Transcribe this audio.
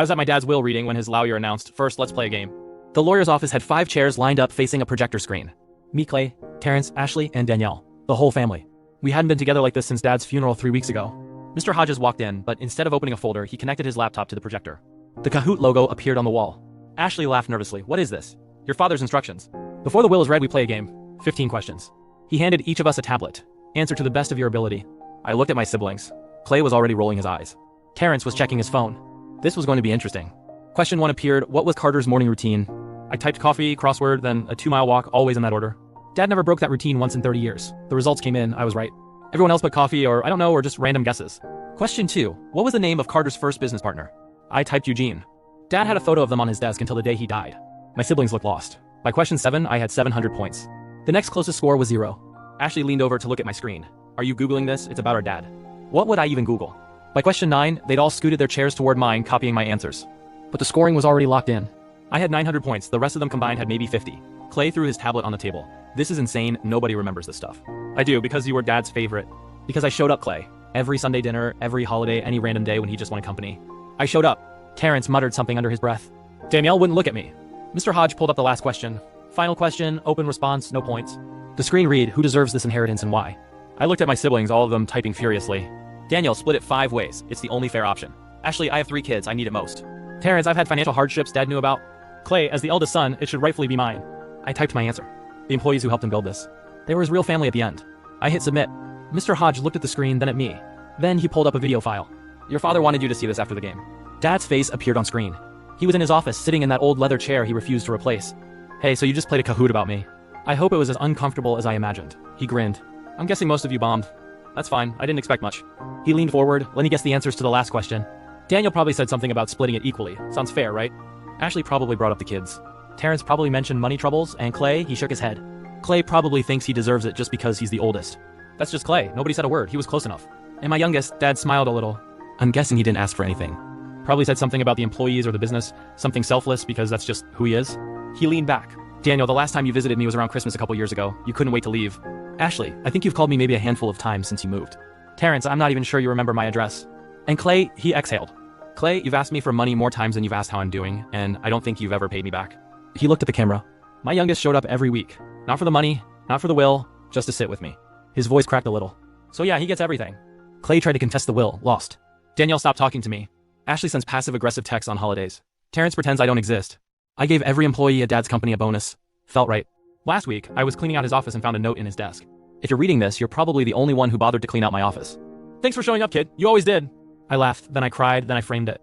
I was at my dad's will reading when his lawyer announced, "First, let's play a game." The lawyer's office had 5 chairs lined up facing a projector screen. Me, Clay, Terrence, Ashley, and Danielle. The whole family. We hadn't been together like this since Dad's funeral 3 weeks ago. Mr. Hodges walked in, but instead of opening a folder, he connected his laptop to the projector. The Kahoot logo appeared on the wall. Ashley laughed nervously. "What is this?" "Your father's instructions. Before the will is read, we play a game. 15 questions. He handed each of us a tablet. Answer to the best of your ability. I looked at my siblings. Clay was already rolling his eyes. Terrence was checking his phone. This was going to be interesting. Question 1 appeared. What was Carter's morning routine? I typed coffee, crossword, then a 2-mile walk, always in that order. Dad never broke that routine once in 30 years. The results came in, I was right. Everyone else but coffee, or I don't know, or just random guesses. Question 2. What was the name of Carter's first business partner? I typed Eugene. Dad had a photo of them on his desk until the day he died. My siblings looked lost. By question 7, I had 700 points. The next closest score was 0. Ashley leaned over to look at my screen. Are you Googling this? It's about our dad. What would I even Google? By question 9, they'd all scooted their chairs toward mine, copying my answers. But the scoring was already locked in. I had 900 points, the rest of them combined had maybe 50. Clay threw his tablet on the table. This is insane, nobody remembers this stuff. I do, because you were Dad's favorite. Because I showed up, Clay. Every Sunday dinner, every holiday, any random day when he just wanted company. I showed up. Terrence muttered something under his breath. Danielle wouldn't look at me. Mr. Hodge pulled up the last question. Final question, open response, no points. The screen read, who deserves this inheritance and why? I looked at my siblings, all of them typing furiously. Danielle split it 5 ways. It's the only fair option. Ashley, I have 3 kids, I need it most. Terrence, I've had financial hardships Dad knew about. Clay, as the eldest son, it should rightfully be mine. I typed my answer. The employees who helped him build this. They were his real family at the end. I hit submit. Mr. Hodge looked at the screen, then at me. Then he pulled up a video file. Your father wanted you to see this after the game. Dad's face appeared on screen. He was in his office, sitting in that old leather chair he refused to replace. Hey, so you just played a Kahoot about me. I hope it was as uncomfortable as I imagined. He grinned. I'm guessing most of you bombed. That's fine, I didn't expect much. He leaned forward, let me guess the answers to the last question. Daniel probably said something about splitting it equally. Sounds fair, right? Ashley probably brought up the kids. Terrence probably mentioned money troubles, and Clay, he shook his head. Clay probably thinks he deserves it just because he's the oldest. That's just Clay, nobody said a word, he was close enough. And my youngest, Dad smiled a little. I'm guessing he didn't ask for anything. Probably said something about the employees or the business, something selfless because that's just who he is. He leaned back. Daniel, the last time you visited me was around Christmas a couple years ago. You couldn't wait to leave. Ashley, I think you've called me maybe a handful of times since you moved. Terrence, I'm not even sure you remember my address. And Clay, he exhaled. Clay, you've asked me for money more times than you've asked how I'm doing, and I don't think you've ever paid me back. He looked at the camera. My youngest showed up every week. Not for the money, not for the will, just to sit with me. His voice cracked a little. So yeah, he gets everything. Clay tried to contest the will, lost. Danielle stopped talking to me. Ashley sends passive-aggressive texts on holidays. Terrence pretends I don't exist. I gave every employee at Dad's company a bonus. Felt right. Last week, I was cleaning out his office and found a note in his desk. If you're reading this, you're probably the only one who bothered to clean out my office. Thanks for showing up, kid. You always did. I laughed, then I cried, then I framed it.